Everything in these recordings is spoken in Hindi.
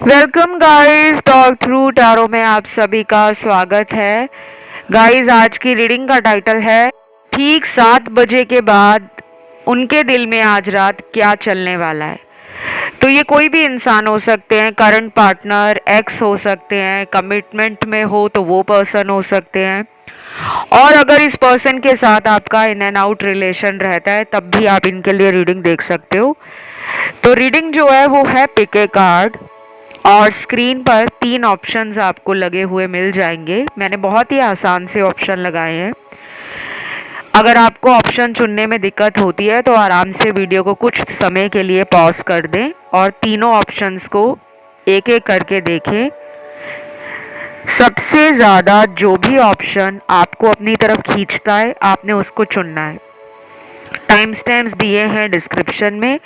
Welcome guys, talk through tarot में आप सभी का स्वागत है। गाइस, आज की रीडिंग का टाइटल है ठीक 7 बजे के बाद उनके दिल में आज रात क्या चलने वाला है। तो ये कोई भी इंसान हो सकते हैं, करंट पार्टनर, एक्स हो सकते हैं, कमिटमेंट में हो तो वो पर्सन हो सकते हैं, और अगर इस पर्सन के साथ आपका इन एंड आउट रिलेशन रहता है तब भी आप इनके लिए रीडिंग देख सकते हो। तो रीडिंग जो है वो है पिक ए कार्ड, और स्क्रीन पर 3 ऑप्शंस आपको लगे हुए मिल जाएंगे। मैंने बहुत ही आसान से ऑप्शन लगाए हैं। अगर आपको ऑप्शन चुनने में दिक्कत होती है तो आराम से वीडियो को कुछ समय के लिए पॉज कर दें और तीनों ऑप्शंस को एक एक करके देखें। सबसे ज़्यादा जो भी ऑप्शन आपको अपनी तरफ खींचता है आपने उसको चुनना है। टाइम स्टैम्प्स दिए हैं डिस्क्रिप्शन में।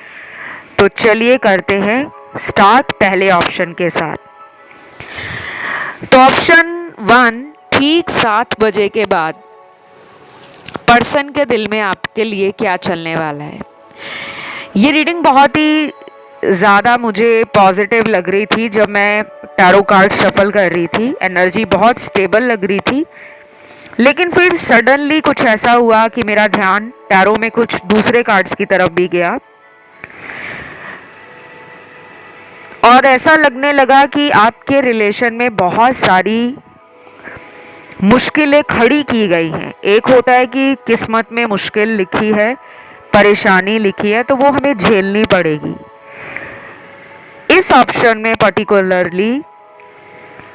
तो चलिए करते हैं स्टार्ट पहले ऑप्शन के साथ। तो ऑप्शन 1, ठीक 7 बजे के बाद पर्सन के दिल में आपके लिए क्या चलने वाला है। ये रीडिंग बहुत ही ज़्यादा मुझे पॉजिटिव लग रही थी जब मैं टैरो कार्ड शफल कर रही थी। एनर्जी बहुत स्टेबल लग रही थी, लेकिन फिर सडनली कुछ ऐसा हुआ कि मेरा ध्यान टैरो में कुछ दूसरे कार्ड्स की तरफ भी गया और ऐसा लगने लगा कि आपके रिलेशन में बहुत सारी मुश्किलें खड़ी की गई हैं। एक होता है कि किस्मत में मुश्किल लिखी है, परेशानी लिखी है, तो वो हमें झेलनी पड़ेगी। इस ऑप्शन में पर्टिकुलरली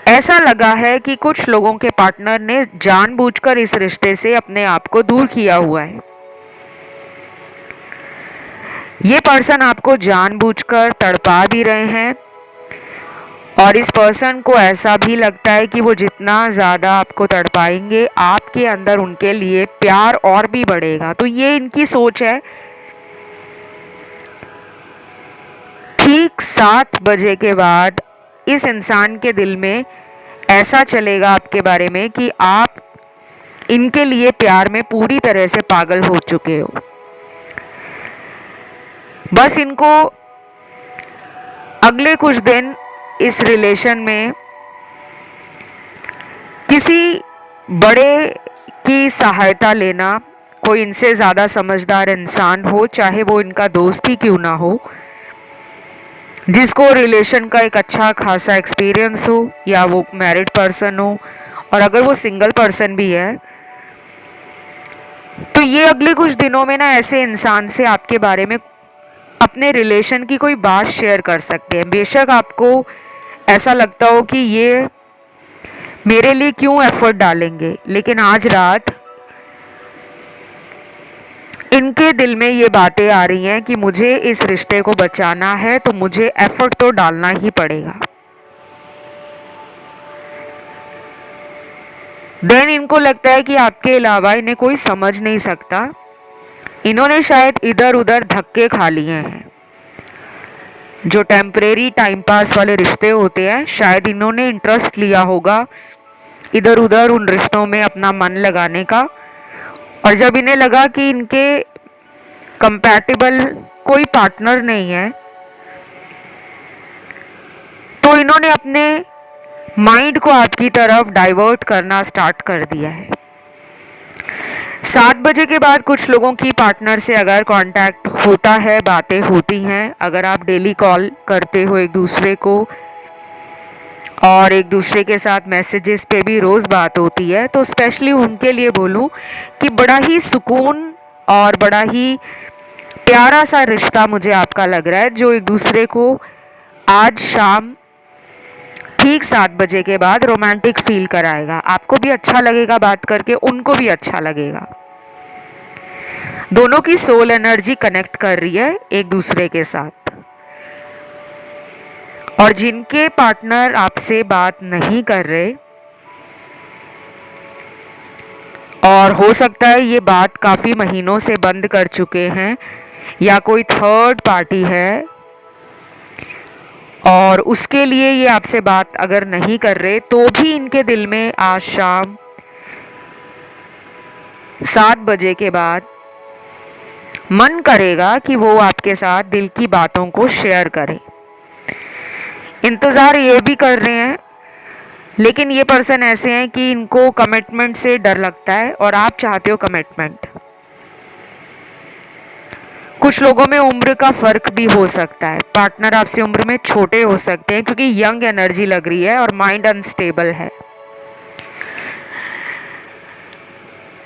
ऐसा लगा है कि कुछ लोगों के पार्टनर ने जानबूझकर इस रिश्ते से अपने आप को दूर किया हुआ है। ये पर्सन आपको जानबूझकर तड़पा भी रहे हैं और इस पर्सन को ऐसा भी लगता है कि वो जितना ज़्यादा आपको तड़पाएंगे आपके अंदर उनके लिए प्यार और भी बढ़ेगा। तो ये इनकी सोच है। ठीक 7 बजे के बाद इस इंसान के दिल में ऐसा चलेगा आपके बारे में कि आप इनके लिए प्यार में पूरी तरह से पागल हो चुके हो। बस इनको अगले कुछ दिन इस रिलेशन में किसी बड़े की सहायता लेना, कोई इनसे ज़्यादा समझदार इंसान हो, चाहे वो इनका दोस्त ही क्यों ना हो, जिसको रिलेशन का एक अच्छा खासा एक्सपीरियंस हो, या वो मैरिड पर्सन हो, और अगर वो सिंगल पर्सन भी है तो ये अगले कुछ दिनों में ना ऐसे इंसान से आपके बारे में अपने रिलेशन की कोई बात शेयर कर सकते हैं। बेशक आपको ऐसा लगता हो कि ये मेरे लिए क्यों एफर्ट डालेंगे, लेकिन आज रात इनके दिल में ये बातें आ रही हैं कि मुझे इस रिश्ते को बचाना है तो मुझे एफर्ट तो डालना ही पड़ेगा। देन इनको लगता है कि आपके अलावा इन्हें कोई समझ नहीं सकता। इन्होंने शायद इधर उधर धक्के खा लिए हैं। जो टेम्परेरी टाइम पास वाले रिश्ते होते हैं, शायद इन्होंने इंटरेस्ट लिया होगा इधर उधर उन रिश्तों में अपना मन लगाने का, और जब इन्हें लगा कि इनके कंपैटिबल कोई पार्टनर नहीं है तो इन्होंने अपने माइंड को आपकी तरफ डाइवर्ट करना स्टार्ट कर दिया है। 7 बजे के बाद कुछ लोगों की पार्टनर से अगर कांटेक्ट होता है, बातें होती हैं, अगर आप डेली कॉल करते हो एक दूसरे को और एक दूसरे के साथ मैसेजेस पे भी रोज़ बात होती है, तो स्पेशली उनके लिए बोलूं कि बड़ा ही सुकून और बड़ा ही प्यारा सा रिश्ता मुझे आपका लग रहा है, जो एक दूसरे को आज शाम ठीक 7 बजे के बाद रोमांटिक फील कराएगा। आपको भी अच्छा लगेगा बात करके, उनको भी अच्छा लगेगा। दोनों की सोल एनर्जी कनेक्ट कर रही है एक दूसरे के साथ। और जिनके पार्टनर आपसे बात नहीं कर रहे, और हो सकता है ये बात काफ़ी महीनों से बंद कर चुके हैं, या कोई थर्ड पार्टी है और उसके लिए ये आपसे बात अगर नहीं कर रहे, तो भी इनके दिल में आज शाम 7 बजे के बाद मन करेगा कि वो आपके साथ दिल की बातों को शेयर करें। इंतज़ार ये भी कर रहे हैं, लेकिन ये पर्सन ऐसे हैं कि इनको कमिटमेंट से डर लगता है और आप चाहते हो कमिटमेंट। कुछ लोगों में उम्र का फर्क भी हो सकता है, पार्टनर आपसे उम्र में छोटे हो सकते हैं क्योंकि यंग एनर्जी लग रही है और माइंड अनस्टेबल है।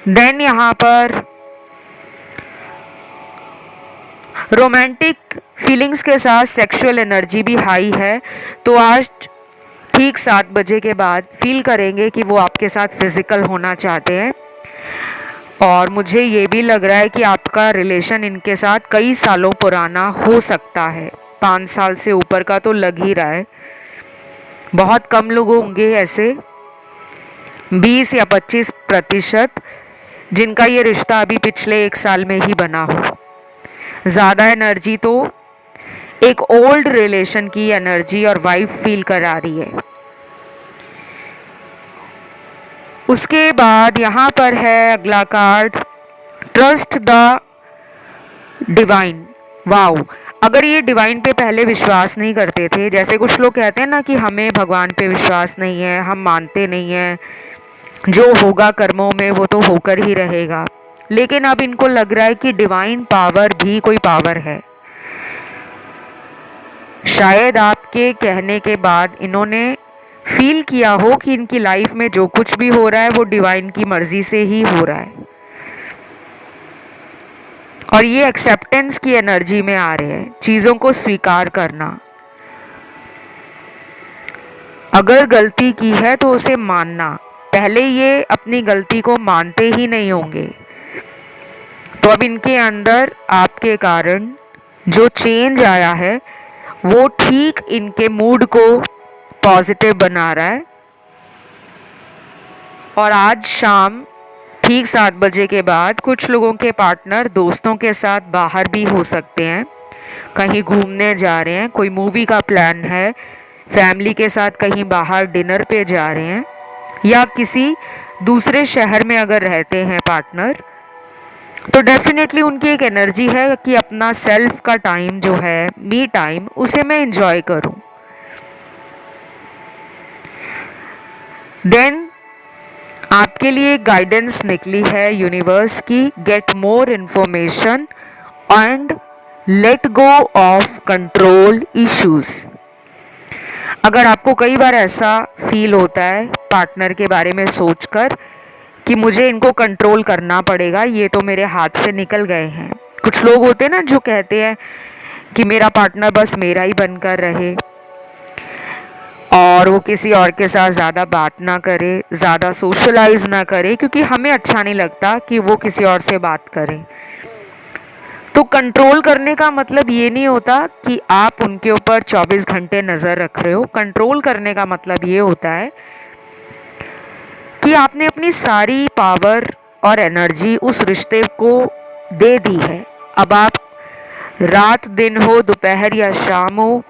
देन यहाँ पर रोमांटिक फीलिंग्स के साथ सेक्सुअल एनर्जी भी हाई है, तो आज ठीक 7 बजे के बाद फील करेंगे कि वो आपके साथ फिजिकल होना चाहते हैं। और मुझे ये भी लग रहा है कि आपका रिलेशन इनके साथ कई सालों पुराना हो सकता है, 5 साल से ऊपर का तो लग ही रहा है। बहुत कम लोग होंगे ऐसे, 20 या 25% जिनका ये रिश्ता अभी पिछले 1 साल में ही बना हो। ज़्यादा एनर्जी तो एक ओल्ड रिलेशन की एनर्जी और वाइब फील करा रही है। उसके बाद यहाँ पर है अगला card, trust the divine. Wow, अगर ये डिवाइन पे पहले विश्वास नहीं करते थे, जैसे कुछ लोग कहते हैं ना कि हमें भगवान पे विश्वास नहीं है, हम मानते नहीं हैं, जो होगा कर्मों में वो तो होकर ही रहेगा, लेकिन अब इनको लग रहा है कि डिवाइन पावर भी कोई पावर है। शायद आपके कहने के बाद इन्होंने फील किया हो कि इनकी लाइफ में जो कुछ भी हो रहा है वो डिवाइन की मर्जी से ही हो रहा है, और ये एक्सेप्टेंस की एनर्जी में आ रहे हैं, चीज़ों को स्वीकार करना। अगर गलती की है तो उसे मानना। पहले ये अपनी गलती को मानते ही नहीं होंगे, तो अब इनके अंदर आपके कारण जो चेंज आया है वो ठीक इनके मूड को पॉजिटिव बना रहा है। और आज शाम ठीक 7 बजे के बाद कुछ लोगों के पार्टनर दोस्तों के साथ बाहर भी हो सकते हैं, कहीं घूमने जा रहे हैं, कोई मूवी का प्लान है, फैमिली के साथ कहीं बाहर डिनर पे जा रहे हैं, या किसी दूसरे शहर में अगर रहते हैं पार्टनर, तो डेफिनेटली उनकी एक एनर्जी है कि अपना सेल्फ का टाइम जो है, मी टाइम, उसे मैं एंजॉय करूं। देन आपके लिए गाइडेंस निकली है यूनिवर्स की, get more information and let go of control issues. अगर आपको कई बार ऐसा फील होता है पार्टनर के बारे में सोचकर कि मुझे इनको कंट्रोल करना पड़ेगा, ये तो मेरे हाथ से निकल गए हैं। कुछ लोग होते हैं ना जो कहते हैं कि मेरा पार्टनर बस मेरा ही बनकर रहे और वो किसी और के साथ ज़्यादा बात ना करे, ज़्यादा सोशलाइज ना करे, क्योंकि हमें अच्छा नहीं लगता कि वो किसी और से बात करे। तो कंट्रोल करने का मतलब ये नहीं होता कि आप उनके ऊपर 24 घंटे नज़र रख रहे हो। कंट्रोल करने का मतलब ये होता है कि आपने अपनी सारी पावर और एनर्जी उस रिश्ते को दे दी है। अब आप रात दिन हो, दोपहर या शाम हो,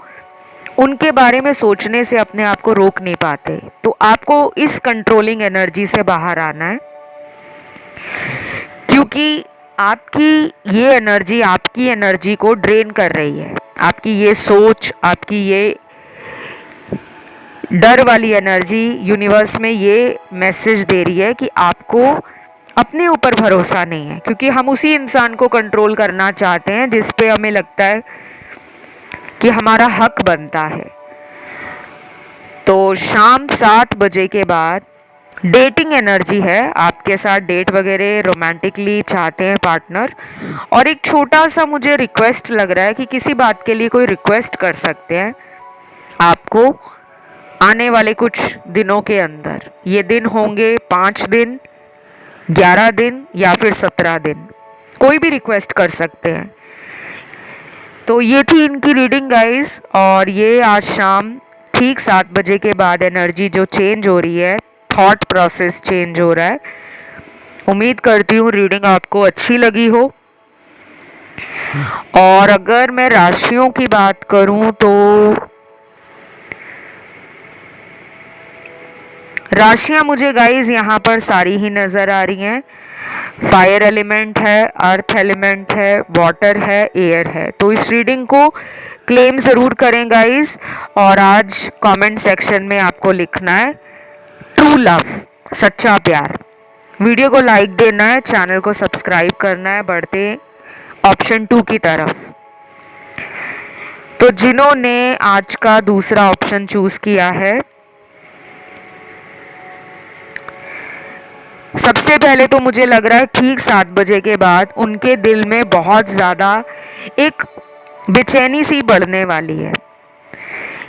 उनके बारे में सोचने से अपने आप को रोक नहीं पाते। तो आपको इस कंट्रोलिंग एनर्जी से बाहर आना है, क्योंकि आपकी ये एनर्जी आपकी एनर्जी को ड्रेन कर रही है। आपकी ये सोच, आपकी ये डर वाली एनर्जी यूनिवर्स में ये मैसेज दे रही है कि आपको अपने ऊपर भरोसा नहीं है, क्योंकि हम उसी इंसान को कंट्रोल करना चाहते हैं जिस पे हमें लगता है कि हमारा हक बनता है। तो शाम 7 बजे के बाद डेटिंग एनर्जी है, आपके साथ डेट वगैरह रोमांटिकली चाहते हैं पार्टनर। और एक छोटा सा मुझे रिक्वेस्ट लग रहा है कि किसी बात के लिए कोई रिक्वेस्ट कर सकते हैं आपको आने वाले कुछ दिनों के अंदर। ये दिन होंगे 5 दिन, 11 दिन या फिर 17 दिन, कोई भी रिक्वेस्ट कर सकते हैं। तो ये थी इनकी रीडिंग गाइस, और ये आज शाम ठीक 7 बजे के बाद एनर्जी जो चेंज हो रही है, थॉट प्रोसेस चेंज हो रहा है। उम्मीद करती हूँ रीडिंग आपको अच्छी लगी हो। और अगर मैं राशियों की बात करूँ तो राशियां मुझे गाइस यहाँ पर सारी ही नज़र आ रही हैं। फायर एलिमेंट है, अर्थ एलिमेंट है, वाटर है, एयर है। तो इस रीडिंग को क्लेम ज़रूर करें गाइस। और आज कमेंट सेक्शन में आपको लिखना है ट्रू लव, सच्चा प्यार। वीडियो को लाइक देना है, चैनल को सब्सक्राइब करना है। बढ़ते ऑप्शन 2 की तरफ। तो जिन्होंने आज का दूसरा ऑप्शन चूज किया है, सबसे पहले तो मुझे लग रहा है ठीक 7 बजे के बाद उनके दिल में बहुत ज़्यादा एक बेचैनी सी बढ़ने वाली है।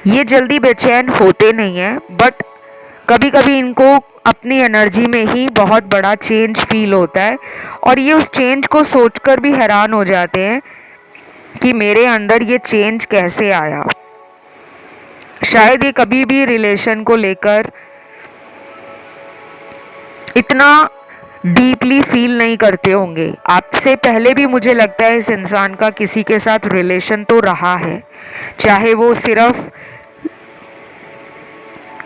ये जल्दी बेचैन होते नहीं हैं, बट कभी कभी इनको अपनी एनर्जी में ही बहुत बड़ा चेंज फील होता है और ये उस चेंज को सोचकर भी हैरान हो जाते हैं कि मेरे अंदर ये चेंज कैसे आया। शायद ये कभी भी रिलेशन को लेकर इतना डीपली फील नहीं करते होंगे। आपसे पहले भी मुझे लगता है इस इंसान का किसी के साथ रिलेशन तो रहा है, चाहे वो सिर्फ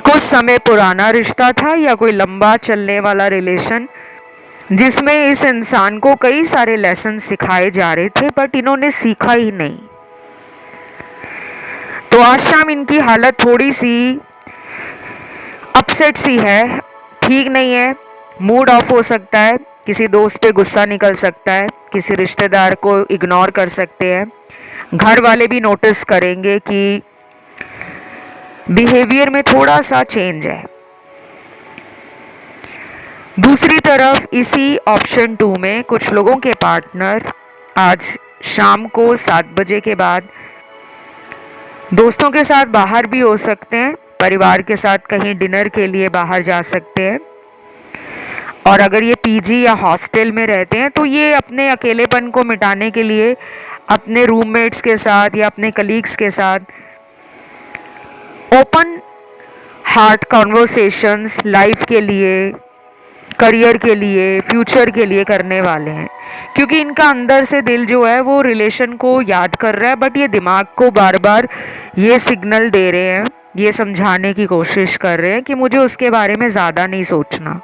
कुछ समय पुराना रिश्ता था या कोई लंबा चलने वाला रिलेशन जिसमें इस इंसान को कई सारे लेसन सिखाए जा रहे थे, बट इन्होंने सीखा ही नहीं। तो आज शाम इनकी हालत थोड़ी सी अपसेट सी है, ठीक नहीं है। मूड ऑफ हो सकता है, किसी दोस्त पे गुस्सा निकल सकता है, किसी रिश्तेदार को इग्नोर कर सकते हैं। घर वाले भी नोटिस करेंगे कि बिहेवियर में थोड़ा सा चेंज है। दूसरी तरफ इसी ऑप्शन 2 में कुछ लोगों के पार्टनर आज शाम को 7 बजे के बाद दोस्तों के साथ बाहर भी हो सकते हैं, परिवार के साथ कहीं डिनर के लिए बाहर जा सकते हैं। और अगर ये पीजी या हॉस्टल में रहते हैं तो ये अपने अकेलेपन को मिटाने के लिए अपने रूममेट्स के साथ या अपने कलीग्स के साथ ओपन हार्ट कॉन्वर्सेशंस लाइफ के लिए, करियर के लिए, फ्यूचर के लिए करने वाले हैं। क्योंकि इनका अंदर से दिल जो है वो रिलेशन को याद कर रहा है, बट ये दिमाग को बार बार ये सिग्नल दे रहे हैं, ये समझाने की कोशिश कर रहे हैं कि मुझे उसके बारे में ज़्यादा नहीं सोचना।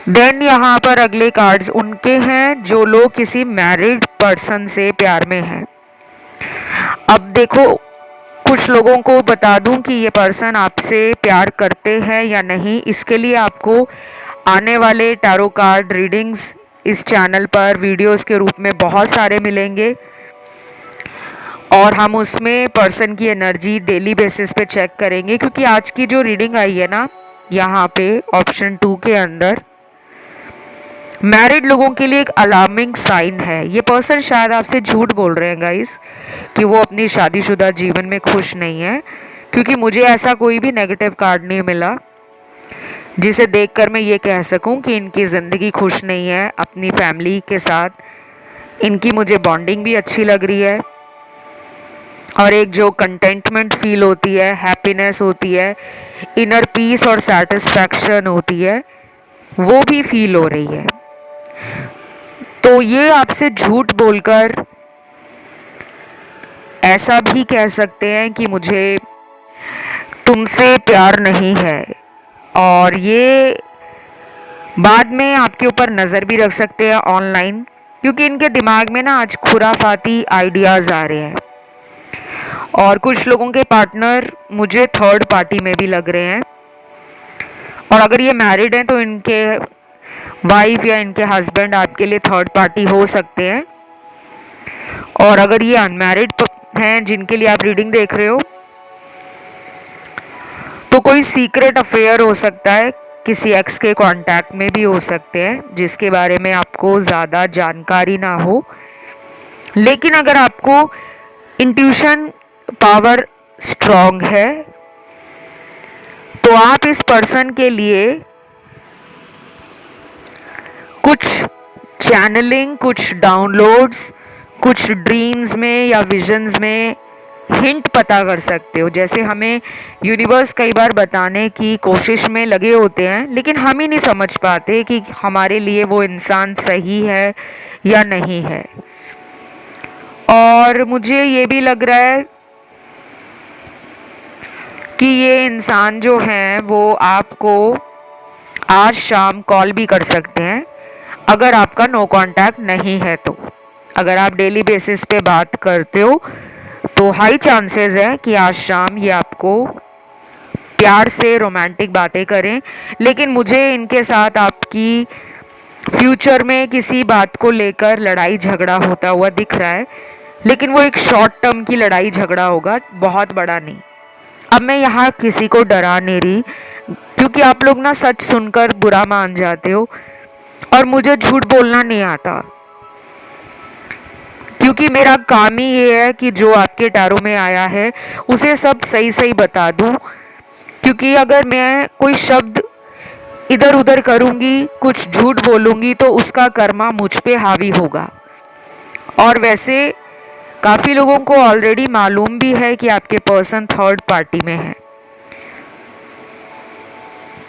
देन यहाँ पर अगले कार्ड्स उनके हैं जो लोग किसी मैरिड पर्सन से प्यार में हैं। अब देखो, कुछ लोगों को बता दूं कि ये पर्सन आपसे प्यार करते हैं या नहीं, इसके लिए आपको आने वाले टैरो कार्ड रीडिंग्स इस चैनल पर वीडियोस के रूप में बहुत सारे मिलेंगे और हम उसमें पर्सन की एनर्जी डेली बेसिस पे चेक करेंगे। क्योंकि आज की जो रीडिंग आई है ना, यहाँ पे ऑप्शन 2 के अंदर मैरिड लोगों के लिए एक अलार्मिंग साइन है। ये पर्सन शायद आपसे झूठ बोल रहे हैं गाइस कि वो अपनी शादीशुदा जीवन में खुश नहीं है, क्योंकि मुझे ऐसा कोई भी नेगेटिव कार्ड नहीं मिला जिसे देखकर मैं ये कह सकूं कि इनकी ज़िंदगी खुश नहीं है अपनी फैमिली के साथ। इनकी मुझे बॉन्डिंग भी अच्छी लग रही है और एक जो कंटेंटमेंट फील होती है, हैप्पीनेस होती है, इनर पीस और सेटिस्फैक्शन होती है, वो भी फील हो रही है। तो ये आपसे झूठ बोलकर ऐसा भी कह सकते हैं कि मुझे तुमसे प्यार नहीं है, और ये बाद में आपके ऊपर नज़र भी रख सकते हैं ऑनलाइन, क्योंकि इनके दिमाग में ना आज खुराफाती आइडियाज़ आ रहे हैं। और कुछ लोगों के पार्टनर मुझे थर्ड पार्टी में भी लग रहे हैं, और अगर ये मैरिड हैं तो इनके वाइफ या इनके हस्बैंड आपके लिए थर्ड पार्टी हो सकते हैं। और अगर ये अनमैरिड हैं जिनके लिए आप रीडिंग देख रहे हो, तो कोई सीक्रेट अफेयर हो सकता है, किसी एक्स के कांटेक्ट में भी हो सकते हैं जिसके बारे में आपको ज़्यादा जानकारी ना हो। लेकिन अगर आपको इंट्यूशन पावर स्ट्रॉन्ग है तो आप इस पर्सन के लिए कुछ चैनलिंग, कुछ डाउनलोड्स, कुछ ड्रीम्स में या विजन्स में हिंट पता कर सकते हो। जैसे हमें यूनिवर्स कई बार बताने की कोशिश में लगे होते हैं, लेकिन हम ही नहीं समझ पाते कि हमारे लिए वो इंसान सही है या नहीं है। और मुझे ये भी लग रहा है कि ये इंसान जो हैं वो आपको आज शाम कॉल भी कर सकते हैं अगर आपका नो कांटेक्ट नहीं है तो। अगर आप डेली बेसिस पे बात करते हो तो हाई चांसेस है कि आज शाम ये आपको प्यार से रोमांटिक बातें करें। लेकिन मुझे इनके साथ आपकी फ्यूचर में किसी बात को लेकर लड़ाई झगड़ा होता हुआ दिख रहा है, लेकिन वो एक शॉर्ट टर्म की लड़ाई झगड़ा होगा, बहुत बड़ा नहीं। अब मैं यहाँ किसी को डरा नहीं रही, क्योंकि आप लोग ना सच सुनकर बुरा मान जाते हो और मुझे झूठ बोलना नहीं आता, क्योंकि मेरा काम ही ये है कि जो आपके टैरो में आया है उसे सब सही सही बता दूं। क्योंकि अगर मैं कोई शब्द इधर उधर करूंगी, कुछ झूठ बोलूंगी, तो उसका कर्मा मुझ पे हावी होगा। और वैसे काफ़ी लोगों को ऑलरेडी मालूम भी है कि आपके पर्सन थर्ड पार्टी में है,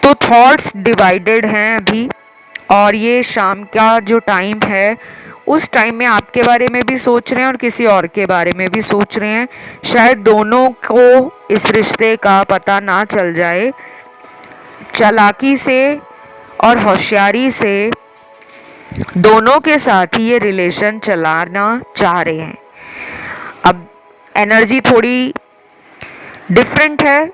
तो थॉट्स डिवाइडेड हैं अभी। और ये शाम का जो टाइम है, उस टाइम में आपके बारे में भी सोच रहे हैं और किसी और के बारे में भी सोच रहे हैं। शायद दोनों को इस रिश्ते का पता ना चल जाए। चालाकी से और होशियारी से दोनों के साथ ही ये रिलेशन चलाना चाह रहे हैं। अब एनर्जी थोड़ी डिफरेंट है,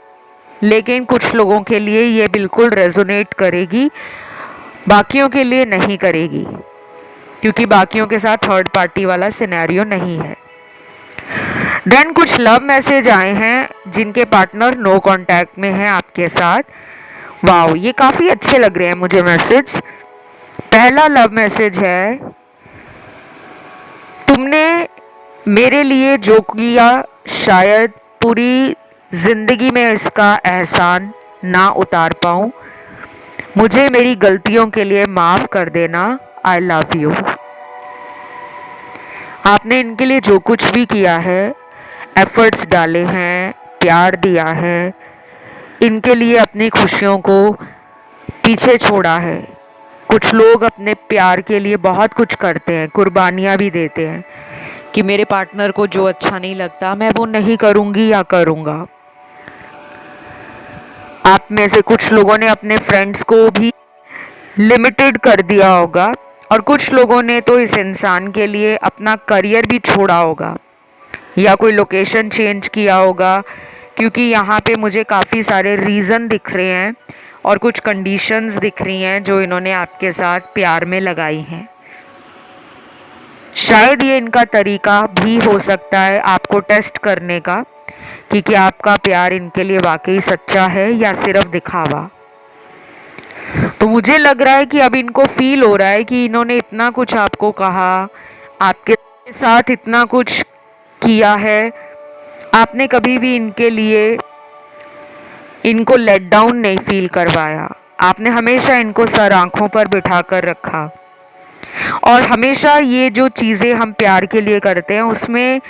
लेकिन कुछ लोगों के लिए ये बिल्कुल रेजोनेट करेगी, बाकियों के लिए नहीं करेगी, क्योंकि बाकियों के साथ थर्ड पार्टी वाला सिनेरियो नहीं है। देन कुछ लव मैसेज आए हैं जिनके पार्टनर नो कांटेक्ट में है आपके साथ। वाओ, ये काफ़ी अच्छे लग रहे हैं मुझे मैसेज। पहला लव मैसेज है, तुमने मेरे लिए जो किया शायद पूरी ज़िंदगी में इसका एहसान ना उतार पाऊँ। मुझे मेरी गलतियों के लिए माफ़ कर देना। I love you. आपने इनके लिए जो कुछ भी किया है, एफर्ट्स डाले हैं, प्यार दिया है, इनके लिए अपनी खुशियों को पीछे छोड़ा है। कुछ लोग अपने प्यार के लिए बहुत कुछ करते हैं, कुर्बानियाँ भी देते हैं कि मेरे पार्टनर को जो अच्छा नहीं लगता मैं वो नहीं करूँगी या करूँगा। आप में से कुछ लोगों ने अपने फ्रेंड्स को भी लिमिटेड कर दिया होगा, और कुछ लोगों ने तो इस इंसान के लिए अपना करियर भी छोड़ा होगा या कोई लोकेशन चेंज किया होगा, क्योंकि यहाँ पे मुझे काफ़ी सारे रीज़न दिख रहे हैं और कुछ कंडीशंस दिख रही हैं जो इन्होंने आपके साथ प्यार में लगाई हैं। शायद ये इनका तरीका भी हो सकता है आपको टेस्ट करने का कि क्या आपका प्यार इनके लिए वाकई सच्चा है या सिर्फ दिखावा। तो मुझे लग रहा है कि अब इनको फील हो रहा है कि इन्होंने इतना कुछ आपको कहा, आपके साथ इतना कुछ किया है, आपने कभी भी इनके लिए इनको लेट डाउन नहीं फील करवाया। आपने हमेशा इनको सर आंखों पर बिठा कर रखा। और हमेशा ये जो चीज़ें हम प्यार के लिए करते हैं उसमें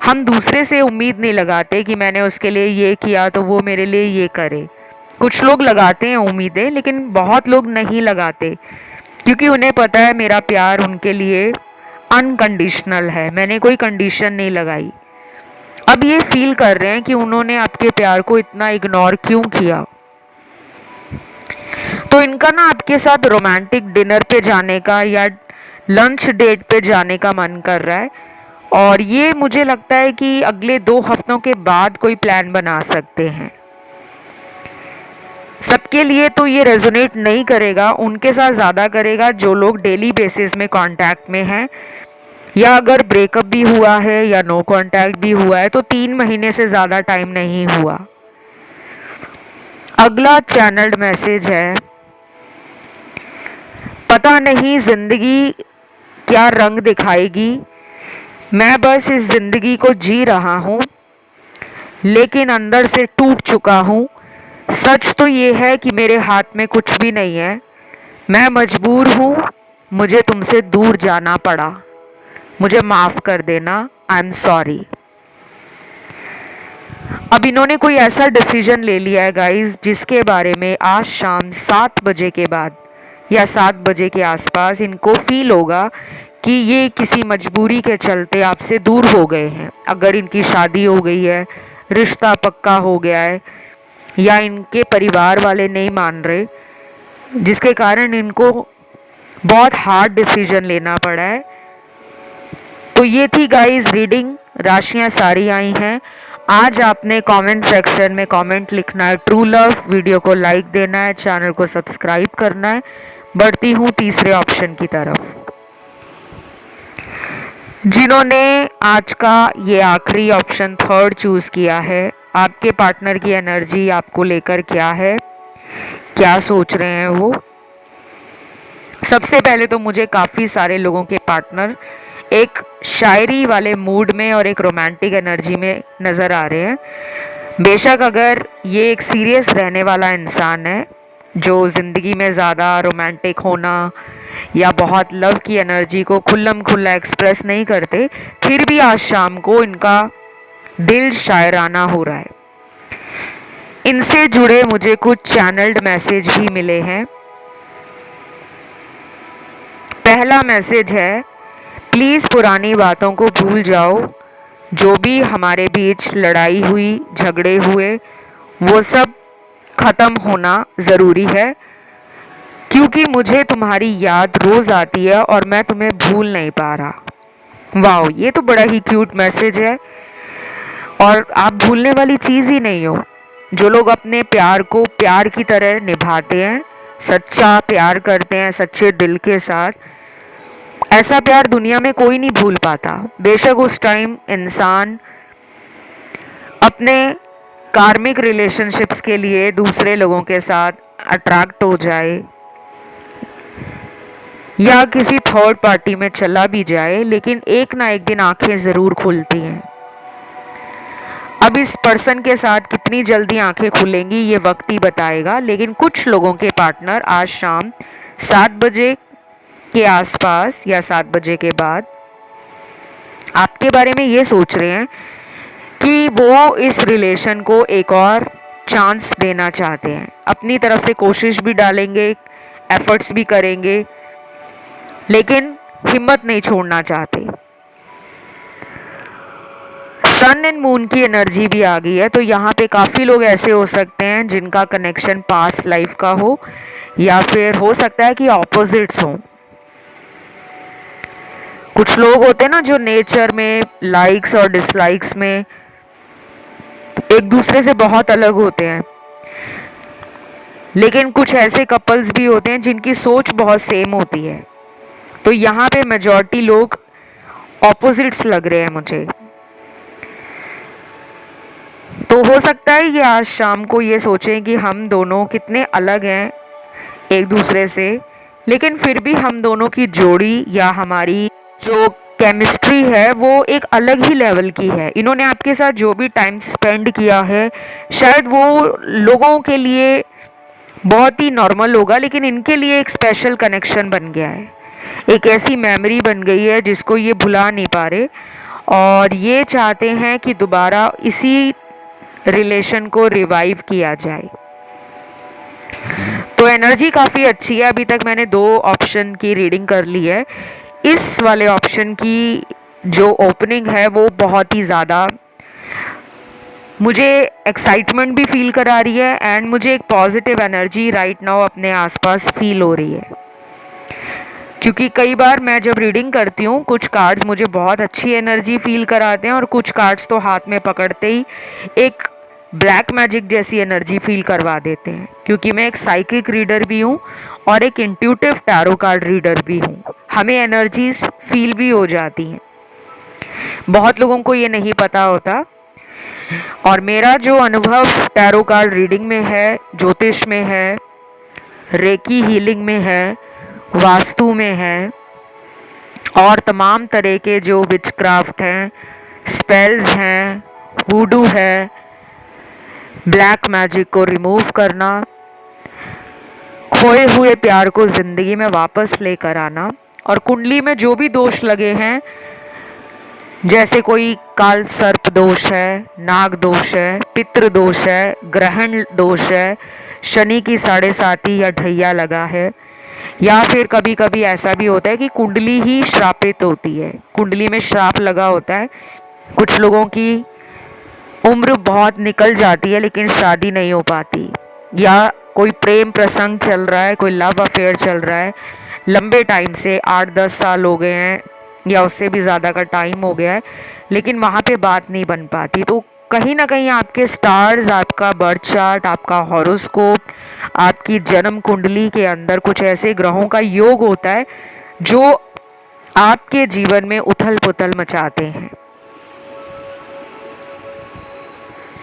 हम दूसरे से उम्मीद नहीं लगाते कि मैंने उसके लिए ये किया तो वो मेरे लिए ये करे। कुछ लोग लगाते हैं उम्मीदें, लेकिन बहुत लोग नहीं लगाते, क्योंकि उन्हें पता है मेरा प्यार उनके लिए अनकंडीशनल है, मैंने कोई कंडीशन नहीं लगाई। अब ये फील कर रहे हैं कि उन्होंने आपके प्यार को इतना इग्नोर क्यों किया। तो इनका ना आपके साथ रोमांटिक डिनर पे जाने का या लंच डेट पे जाने का मन कर रहा है, और ये मुझे लगता है कि अगले 2 हफ्तों के बाद कोई प्लान बना सकते हैं। सबके लिए तो ये रेजोनेट नहीं करेगा, उनके साथ ज़्यादा करेगा जो लोग डेली बेसिस में कांटेक्ट में हैं, या अगर ब्रेकअप भी हुआ है या नो कांटेक्ट भी हुआ है तो 3 महीने से ज़्यादा टाइम नहीं हुआ। अगला चैनल्ड मैसेज है, पता नहीं ज़िंदगी क्या रंग दिखाएगी, मैं बस इस ज़िंदगी को जी रहा हूँ लेकिन अंदर से टूट चुका हूँ। सच तो ये है कि मेरे हाथ में कुछ भी नहीं है, मैं मजबूर हूँ, मुझे तुमसे दूर जाना पड़ा, मुझे माफ़ कर देना, आई एम सॉरी। अब इन्होंने कोई ऐसा डिसीजन ले लिया है गाइस, जिसके बारे में आज शाम 7 बजे के बाद या 7 बजे के आसपास इनको फील होगा कि ये किसी मजबूरी के चलते आपसे दूर हो गए हैं। अगर इनकी शादी हो गई है, रिश्ता पक्का हो गया है, या इनके परिवार वाले नहीं मान रहे, जिसके कारण इनको बहुत हार्ड डिसीजन लेना पड़ा है। तो ये थी गाइस रीडिंग, राशियां सारी आई हैं। आज आपने कमेंट सेक्शन में कमेंट लिखना है ट्रू लव, वीडियो को लाइक देना है, चैनल को सब्सक्राइब करना है। बढ़ती हूँ तीसरे ऑप्शन की तरफ। जिन्होंने आज का ये आखिरी ऑप्शन थर्ड चूज किया है, आपके पार्टनर की एनर्जी आपको लेकर क्या है, क्या सोच रहे हैं वो। सबसे पहले तो मुझे काफ़ी सारे लोगों के पार्टनर एक शायरी वाले मूड में और एक रोमांटिक एनर्जी में नज़र आ रहे हैं। बेशक अगर ये एक सीरियस रहने वाला इंसान है जो ज़िंदगी में ज़्यादा रोमांटिक होना या बहुत लव की एनर्जी को खुल्लम खुल्ला एक्सप्रेस नहीं करते, फिर भी आज शाम को इनका दिल शायराना हो रहा है। इनसे जुड़े मुझे कुछ चैनल्ड मैसेज भी मिले हैं। पहला मैसेज है, प्लीज़ पुरानी बातों को भूल जाओ, जो भी हमारे बीच लड़ाई हुई, झगड़े हुए, वो सब ख़त्म होना ज़रूरी है, क्योंकि मुझे तुम्हारी याद रोज़ आती है और मैं तुम्हें भूल नहीं पा रहा। वाह, ये तो बड़ा ही क्यूट मैसेज है। और आप भूलने वाली चीज़ ही नहीं हो। जो लोग अपने प्यार को प्यार की तरह निभाते हैं, सच्चा प्यार करते हैं सच्चे दिल के साथ, ऐसा प्यार दुनिया में कोई नहीं भूल पाता। बेशक उस टाइम इंसान अपने कार्मिक रिलेशनशिप्स के लिए दूसरे लोगों के साथ अट्रैक्ट हो जाए या किसी थर्ड पार्टी में चला भी जाए, लेकिन एक ना एक दिन आंखें ज़रूर खुलती हैं। अब इस पर्सन के साथ कितनी जल्दी आंखें खुलेंगी ये वक्त ही बताएगा, लेकिन कुछ लोगों के पार्टनर आज शाम 7 बजे के आसपास या 7 बजे के बाद आपके बारे में ये सोच रहे हैं कि वो इस रिलेशन को एक और चांस देना चाहते हैं। अपनी तरफ से कोशिश भी डालेंगे, एफर्ट्स भी करेंगे, लेकिन हिम्मत नहीं छोड़ना चाहते। सन एंड मून की एनर्जी भी आ गई है, तो यहाँ पे काफ़ी लोग ऐसे हो सकते हैं जिनका कनेक्शन पास्ट लाइफ का हो, या फिर हो सकता है कि ऑपोजिट्स हों। कुछ लोग होते हैं ना जो नेचर में लाइक्स और डिसलाइक्स में एक दूसरे से बहुत अलग होते हैं, लेकिन कुछ ऐसे कपल्स भी होते हैं जिनकी सोच बहुत सेम होती है। तो यहाँ पे मेजॉरिटी लोग ऑपोजिट्स लग रहे हैं मुझे। तो हो सकता है ये आज शाम को ये सोचें कि हम दोनों कितने अलग हैं एक दूसरे से, लेकिन फिर भी हम दोनों की जोड़ी या हमारी जो केमिस्ट्री है वो एक अलग ही लेवल की है। इन्होंने आपके साथ जो भी टाइम स्पेंड किया है शायद वो लोगों के लिए बहुत ही नॉर्मल होगा, लेकिन इनके लिए एक स्पेशल कनेक्शन बन गया है, एक ऐसी मेमोरी बन गई है जिसको ये भुला नहीं पा रहे, और ये चाहते हैं कि दोबारा इसी रिलेशन को रिवाइव किया जाए। तो एनर्जी काफ़ी अच्छी है। अभी तक मैंने 2 ऑप्शन की रीडिंग कर ली है। इस वाले ऑप्शन की जो ओपनिंग है वो बहुत ही ज़्यादा मुझे एक्साइटमेंट भी फील करा रही है, एंड मुझे एक पॉजिटिव एनर्जी राइट नाउ अपने आसपास फील हो रही है। क्योंकि कई बार मैं जब रीडिंग करती हूँ कुछ कार्ड्स मुझे बहुत अच्छी एनर्जी फील कराते हैं और कुछ कार्ड्स तो हाथ में पकड़ते ही एक ब्लैक मैजिक जैसी एनर्जी फील करवा देते हैं। क्योंकि मैं एक साइकिक रीडर भी हूँ और एक इंट्यूटिव टैरो कार्ड रीडर भी हूँ, हमें एनर्जीज फील भी हो जाती हैं। बहुत लोगों को ये नहीं पता होता, और मेरा जो अनुभव टैरो कार्ड रीडिंग में है, ज्योतिष में है, रेकी हीलिंग में है, वास्तु में है, और तमाम तरह के जो विचक्राफ्ट हैं, स्पेल्स हैं, वूडू है, ब्लैक मैजिक को रिमूव करना, खोए हुए प्यार को ज़िंदगी में वापस लेकर आना, और कुंडली में जो भी दोष लगे हैं, जैसे कोई काल सर्प दोष है, नाग दोष है, पितृ दोष है, ग्रहण दोष है, शनि की 7.5 या ढैया लगा है, या फिर कभी कभी ऐसा भी होता है कि कुंडली ही श्रापित होती है, कुंडली में श्राप लगा होता है। कुछ लोगों की उम्र बहुत निकल जाती है लेकिन शादी नहीं हो पाती, या कोई प्रेम प्रसंग चल रहा है, कोई लव अफेयर चल रहा है, लंबे टाइम से 8-10 साल हो गए हैं या उससे भी ज़्यादा का टाइम हो गया है, लेकिन वहाँ पे बात नहीं बन पाती, तो कहीं ना कहीं आपके स्टार्स, आपका बर्थ चार्ट, आपका हॉरोस्कोप, आपकी जन्म कुंडली के अंदर कुछ ऐसे ग्रहों का योग होता है जो आपके जीवन में उथल पुथल मचाते हैं।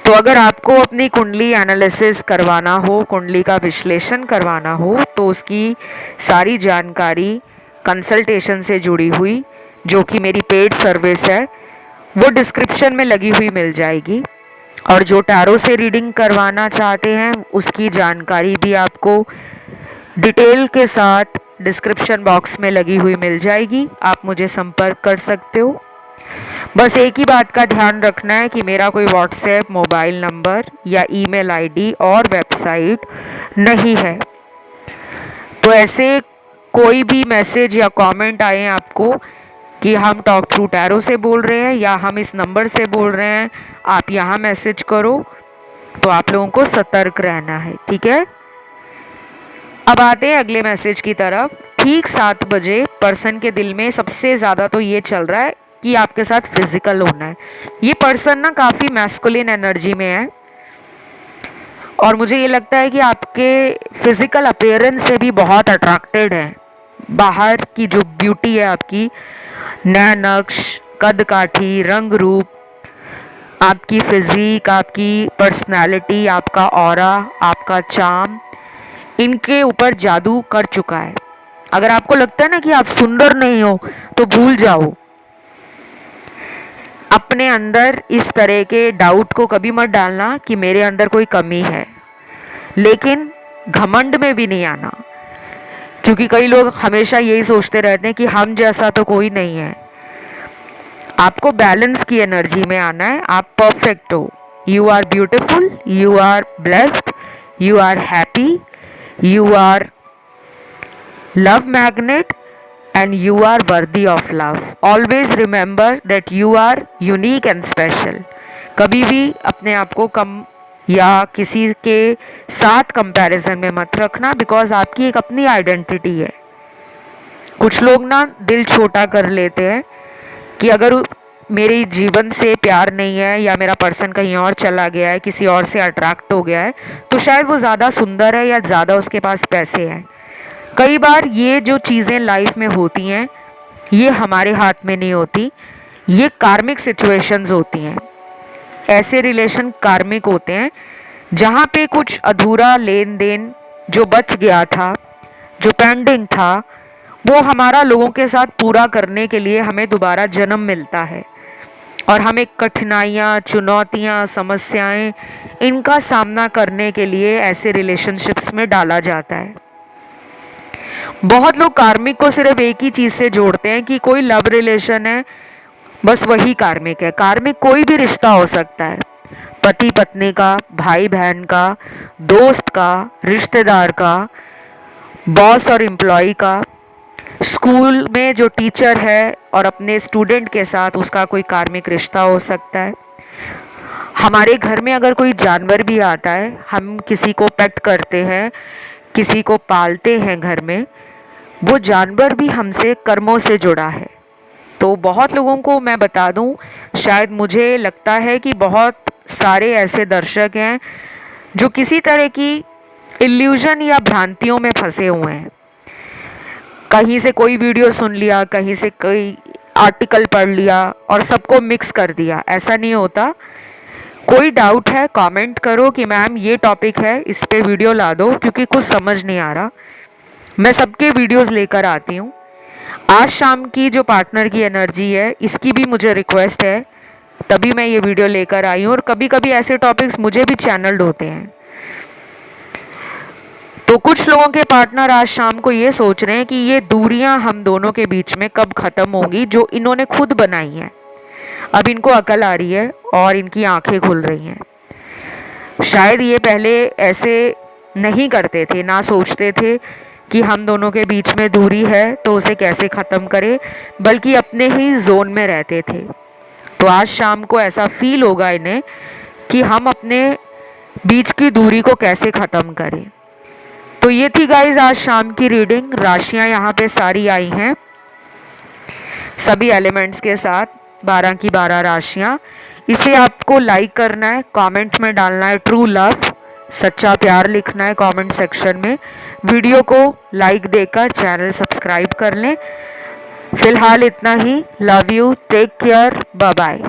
तो अगर आपको अपनी कुंडली एनालिसिस करवाना हो, कुंडली का विश्लेषण करवाना हो, तो उसकी सारी जानकारी कंसल्टेशन से जुड़ी हुई, जो कि मेरी पेड सर्विस है, वो डिस्क्रिप्शन में लगी हुई मिल जाएगी। और जो टैरो से रीडिंग करवाना चाहते हैं उसकी जानकारी भी आपको डिटेल के साथ डिस्क्रिप्शन बॉक्स में लगी हुई मिल जाएगी। आप मुझे संपर्क कर सकते हो। बस एक ही बात का ध्यान रखना है कि मेरा कोई व्हाट्सएप, मोबाइल नंबर या ईमेल आईडी और वेबसाइट नहीं है। तो ऐसे कोई भी मैसेज या कमेंट आए आपको कि हम टॉक थ्रू टैरो से बोल रहे हैं या हम इस नंबर से बोल रहे हैं, आप यहाँ मैसेज करो, तो आप लोगों को सतर्क रहना है, ठीक है। अब आते हैं अगले मैसेज की तरफ। ठीक 7 बजे पर्सन के दिल में सबसे ज़्यादा तो ये चल रहा है कि आपके साथ फिजिकल होना है। ये पर्सन ना काफ़ी मैस्कुलिन एनर्जी में है और मुझे ये लगता है कि आपके फिजिकल अपीयरेंस से भी बहुत अट्रैक्टेड है। बाहर की जो ब्यूटी है आपकी, नैन नक्श, कद काठी, रंग रूप, आपकी फिजिक, आपकी पर्सनालिटी, आपका ऑरा, आपका चार्म, इनके ऊपर जादू कर चुका है। अगर आपको लगता है ना कि आप सुंदर नहीं हो तो भूल जाओ। अपने अंदर इस तरह के डाउट को कभी मत डालना कि मेरे अंदर कोई कमी है, लेकिन घमंड में भी नहीं आना, क्योंकि कई लोग हमेशा यही सोचते रहते हैं कि हम जैसा तो कोई नहीं है। आपको बैलेंस की एनर्जी में आना है। आप परफेक्ट हो, you are beautiful, you are blessed, you are happy, you are love magnet and you are worthy of love. Always remember that you are unique and special. कभी भी अपने आप को कम या किसी के साथ कंपैरिजन में मत रखना, बिकॉज आपकी एक अपनी आइडेंटिटी है। कुछ लोग ना दिल छोटा कर लेते हैं कि अगर मेरे जीवन से प्यार नहीं है या मेरा पर्सन कहीं और चला गया है, किसी और से अट्रैक्ट हो गया है, तो शायद वो ज़्यादा सुंदर है या ज़्यादा उसके पास पैसे हैं। कई बार ये जो चीज़ें लाइफ में होती हैं ये हमारे हाथ में नहीं होती, ये कार्मिक सिचुएशंस होती हैं। ऐसे रिलेशन कार्मिक होते हैं जहाँ पे कुछ अधूरा लेन देन जो बच गया था, जो पेंडिंग था, वो हमारा लोगों के साथ पूरा करने के लिए हमें दोबारा जन्म मिलता है और हमें कठिनाइयाँ, चुनौतियाँ, समस्याएं, इनका सामना करने के लिए ऐसे रिलेशनशिप्स में डाला जाता है। बहुत लोग कार्मिक को सिर्फ एक ही चीज़ से जोड़ते हैं कि कोई लव रिलेशन है, बस वही कार्मिक है। कार्मिक कोई भी रिश्ता हो सकता है, पति पत्नी का, भाई बहन का, दोस्त का, रिश्तेदार का, बॉस और एम्प्लॉय का, स्कूल में जो टीचर है और अपने स्टूडेंट के साथ उसका कोई कार्मिक रिश्ता हो सकता है। हमारे घर में अगर कोई जानवर भी आता है, हम किसी को पेट करते हैं, किसी को पालते हैं घर में, वो जानवर भी हमसे कर्मों से जुड़ा है। तो बहुत लोगों को मैं बता दूं, शायद मुझे लगता है कि बहुत सारे ऐसे दर्शक हैं जो किसी तरह की इल्यूजन या भ्रांतियों में फंसे हुए हैं। कहीं से कोई वीडियो सुन लिया, कहीं से कोई आर्टिकल पढ़ लिया और सबको मिक्स कर दिया। ऐसा नहीं होता। कोई डाउट है कमेंट करो कि मैम ये टॉपिक है, इस पे वीडियो ला दो, क्योंकि कुछ समझ नहीं आ रहा। मैं सबके वीडियोस लेकर आती हूँ। आज शाम की जो पार्टनर की एनर्जी है, इसकी भी मुझे रिक्वेस्ट है, तभी मैं ये वीडियो लेकर आई हूँ। और कभी कभी ऐसे टॉपिक्स मुझे भी चैनल्ड होते हैं। तो कुछ लोगों के पार्टनर आज शाम को ये सोच रहे हैं कि ये दूरियां हम दोनों के बीच में कब ख़त्म होंगी, जो इन्होंने खुद बनाई हैं। अब इनको अकल आ रही है और इनकी आंखें खुल रही हैं। शायद ये पहले ऐसे नहीं करते थे, ना सोचते थे कि हम दोनों के बीच में दूरी है तो उसे कैसे ख़त्म करें, बल्कि अपने ही जोन में रहते थे। तो आज शाम को ऐसा फील होगा इन्हें कि हम अपने बीच की दूरी को कैसे ख़त्म करें। तो ये थी गाइज आज शाम की रीडिंग। राशियां यहाँ पे सारी आई हैं सभी एलिमेंट्स के साथ, 12 की 12 राशियां। इसे आपको लाइक करना है, कमेंट में डालना है ट्रू लव, सच्चा प्यार लिखना है कमेंट सेक्शन में। वीडियो को लाइक देकर चैनल सब्सक्राइब कर लें। फिलहाल इतना ही। Love you, take care, bye bye.